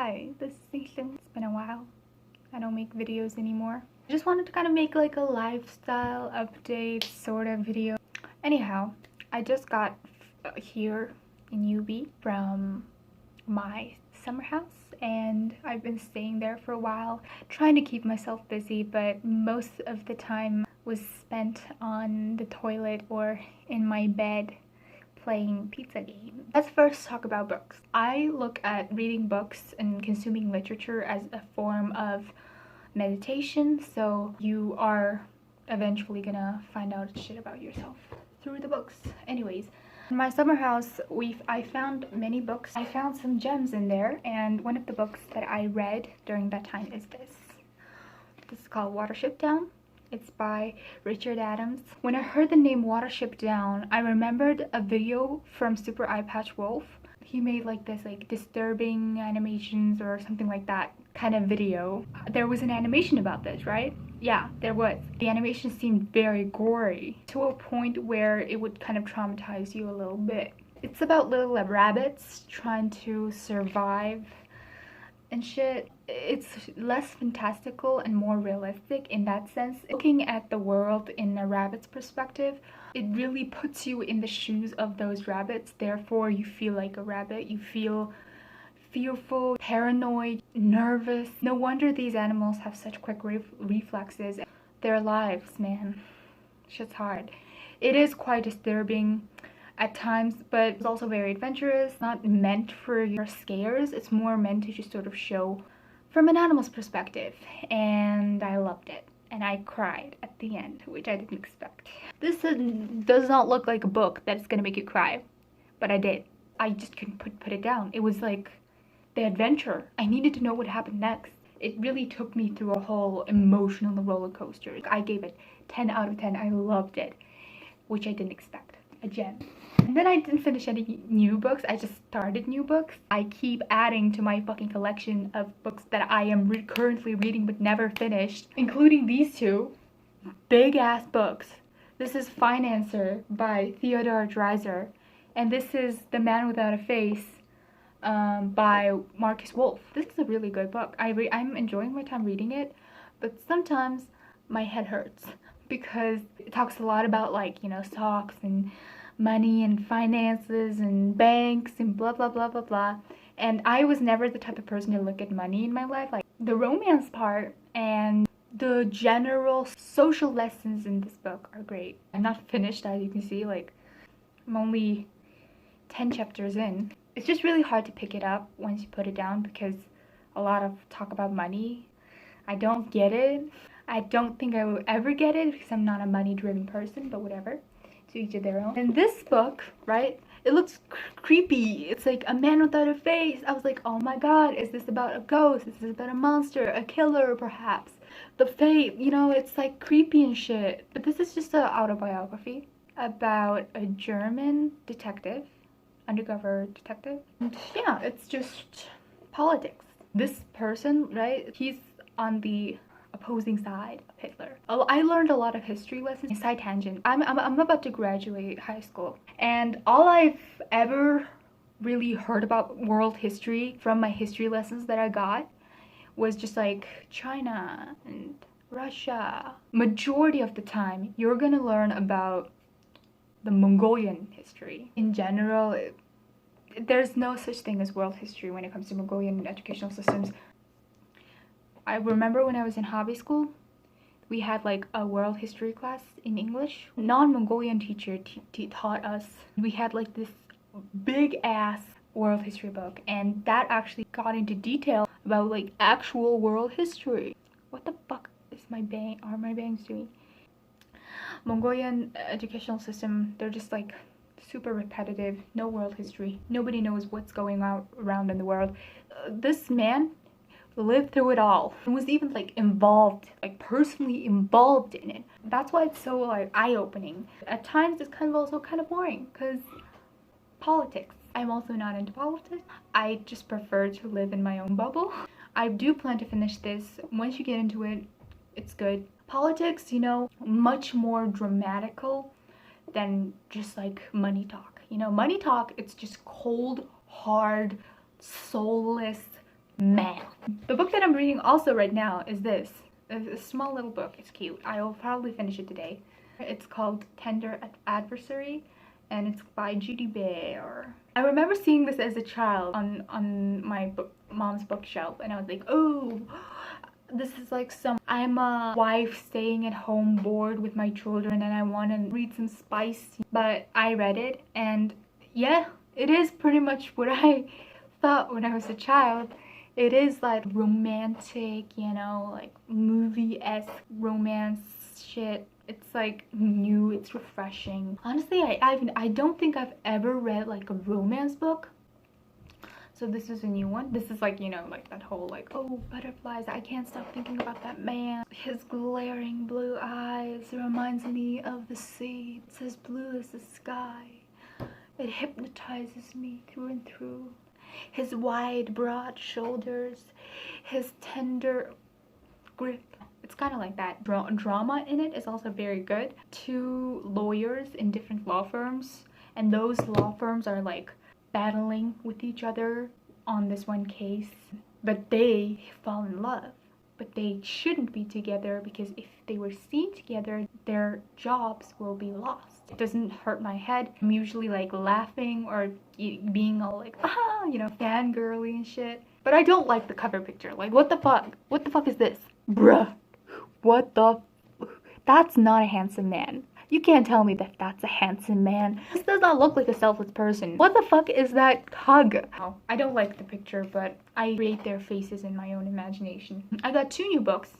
Hi, this is Ethan. It's been a while. I don't make videos anymore. I just wanted to kind of make like a lifestyle update sort of video. Anyhow, I just got here in UB from my summer house and I've been staying there for a while, trying to keep myself busy, but most of the time was spent on the toilet or in my bed playing pizza games. Let's first talk about books. I look at reading books and consuming literature as a form of meditation, so you are eventually gonna find out shit about yourself through the books. Anyways, in my summer house, I found many books. I found some gems in there, and one of the books that I read during that time is this. This is called Watership Down. It's by Richard Adams. When I heard the name Watership Down, I remembered a video from Super Eye Patch Wolf. He made like this disturbing animations or something like that kind of video. There was an animation about this, right? Yeah, there was. The animation seemed very gory to a point where it would kind of traumatize you a little bit. It's about little rabbits trying to survive and shit. It's less fantastical and more realistic in that sense. Looking at the world in a rabbit's perspective, it really puts you in the shoes of those rabbits. Therefore, you feel like a rabbit. You feel fearful, paranoid, nervous. No wonder these animals have such quick reflexes. Their lives, man. Shit's hard. It is quite disturbing at times, but it's also very adventurous. Not meant for your scares. It's more meant to just sort of show from an animal's perspective, and I loved it. And I cried at the end, which I didn't expect. This does not look like a book that's gonna make you cry, but I did. I just couldn't put it down. It was like the adventure. I needed to know what happened next. It really took me through a whole emotional roller coaster. I gave it 10 out of 10. I loved it, which I didn't expect. A gem. And then I didn't finish any new books. I just started new books. I keep adding to my fucking collection of books that I am currently reading but never finished, including these two big ass books. This is Financer by Theodore Dreiser, and this is The Man Without a Face by Marcus Wolf. This is a really good book. I'm enjoying my time reading it, but sometimes my head hurts because it talks a lot about, like, you know, stocks and money and finances and banks and blah blah blah blah blah. And I was never the type of person to look at money in my life. Like, the romance part and the general social lessons in this book are great. I'm not finished, as you can see. Like, I'm only 10 chapters in. It's just really hard to pick it up once you put it down because a lot of talk about money. I don't get it. I don't think I will ever get it because I'm not a money-driven person, but whatever. To each of their own. And this book, right, it looks creepy. It's like A Man Without a Face. I was like, oh my god, is this about a ghost? Is this about a monster? A killer, perhaps? The fate, you know, it's like creepy and shit. But this is just an autobiography about a German detective, undercover detective. And yeah, it's just politics. This person, right, he's on the opposing side of Hitler. I learned a lot of history lessons. Side tangent. I'm about to graduate high school, and all I've ever really heard about world history from my history lessons that I got was just like China and Russia. Majority of the time, you're gonna learn about the Mongolian history. In general, there's no such thing as world history when it comes to Mongolian educational systems. I remember when I was in hobby school, we had like a world history class in English. Non-Mongolian teacher taught us. We had like this big ass world history book, and that actually got into detail about like actual world history. What the fuck is my bangs doing? Mongolian educational system, they're just like super repetitive, no world history. Nobody knows what's going on around in the world. This man lived through it all and was even like involved, like personally involved in it. That's why it's so like eye-opening. At times it's kind of also kind of boring because politics. I'm also not into politics. I just prefer to live in my own bubble. I do plan to finish this. Once you get into it, it's good. Politics, you know, much more dramatical than just like money talk. You know, money talk, it's just cold, hard, soulless man. The book that I'm reading also right now is this. It's a small little book. It's cute. I will probably finish it today. It's called Tender Adversary, and it's by Judy Bear. I remember seeing this as a child on my mom's bookshelf, and I was like, oh, this is like I'm a wife staying at home bored with my children and I want to read some spicy. But I read it, and yeah, it is pretty much what I thought when I was a child. It is like romantic, you know, like movie-esque romance shit. It's like new, it's refreshing. Honestly, I don't think I've ever read like a romance book. So this is a new one. This is like, you know, like that whole like, oh, butterflies, I can't stop thinking about that man. His glaring blue eyes reminds me of the sea. It's as blue as the sky. It hypnotizes me through and through. His wide, broad shoulders, his tender grip. It's kind of like that. Drama in it is also very good. 2 lawyers in different law firms, and those law firms are like battling with each other on this one case, but they fall in love. But they shouldn't be together, because if they were seen together, their jobs will be lost. It doesn't hurt my head. I'm usually like laughing or being all like, ah, you know, fangirly and shit. But I don't like the cover picture. Like, what the fuck? What the fuck is this? Bruh. What the? That's not a handsome man. You can't tell me that that's a handsome man. This does not look like a selfless person. What the fuck is that hug? Oh, I don't like the picture, but I create their faces in my own imagination. I got 2 new books,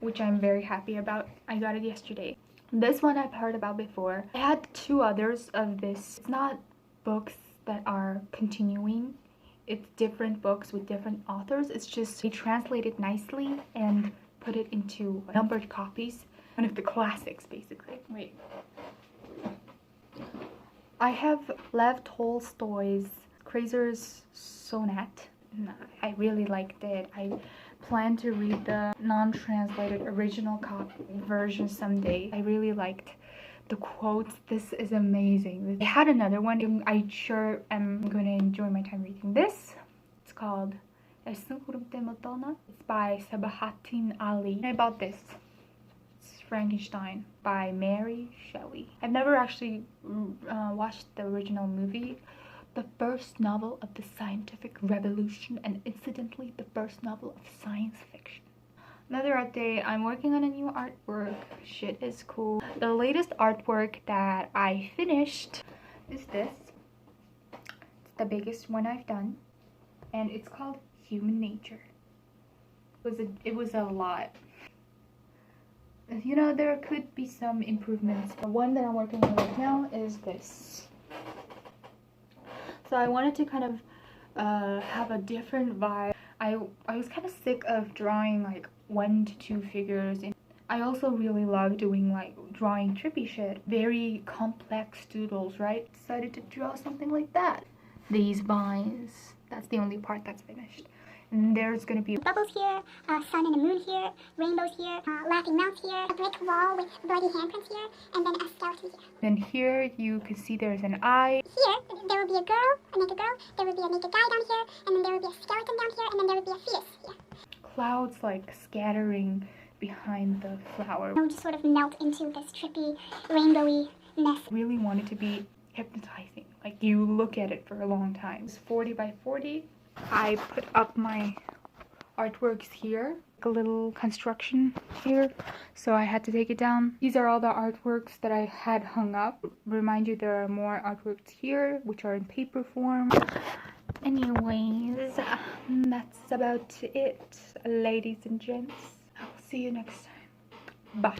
which I'm very happy about. I got it yesterday. This one I've heard about before. I had 2 others of this. It's not books that are continuing. It's different books with different authors. It's just they translate it nicely and put it into numbered copies. One of the classics, basically. Wait. I have Lev Tolstoy's Kreiser's Sonnet. I really liked it. I plan to read the non-translated original copy version someday. I really liked the quotes. This is amazing. I had another one. I sure am going to enjoy my time reading this. It's called It's by Sabahattin Ali. I bought this. Frankenstein by Mary Shelley. I've never actually watched the original movie. The first novel of the scientific revolution, and incidentally the first novel of science fiction. Another update, I'm working on a new artwork. Shit is cool. The latest artwork that I finished is this. It's the biggest one I've done, and it's called Human Nature. It was a lot. You know, there could be some improvements. The one that I'm working on right now is this. So I wanted to kind of have a different vibe. I was kind of sick of drawing like 1 to 2 figures. And I also really love doing like drawing trippy shit. Very complex doodles, right? Decided to draw something like that. These vines. That's the only part that's finished. And there's gonna be bubbles here, sun and a moon here, rainbows here, laughing mouths here, a brick wall with bloody handprints here, and then a skeleton here. Then here you can see there's an eye. Here, there will be a girl, a naked girl, there will be a naked guy down here, and then there will be a skeleton down here, and then there will be a fetus here. Clouds like scattering behind the flower. It'll just sort of melt into this trippy, rainbowy-ness. Really wanted to be hypnotizing. Like, you look at it for a long time. It's 40 by 40. I put up my artworks here, like a little construction here, so I had to take it down. These are all the artworks that I had hung up. Remind you, there are more artworks here, which are in paper form. Anyways, that's about it, ladies and gents. I'll see you next time. Bye.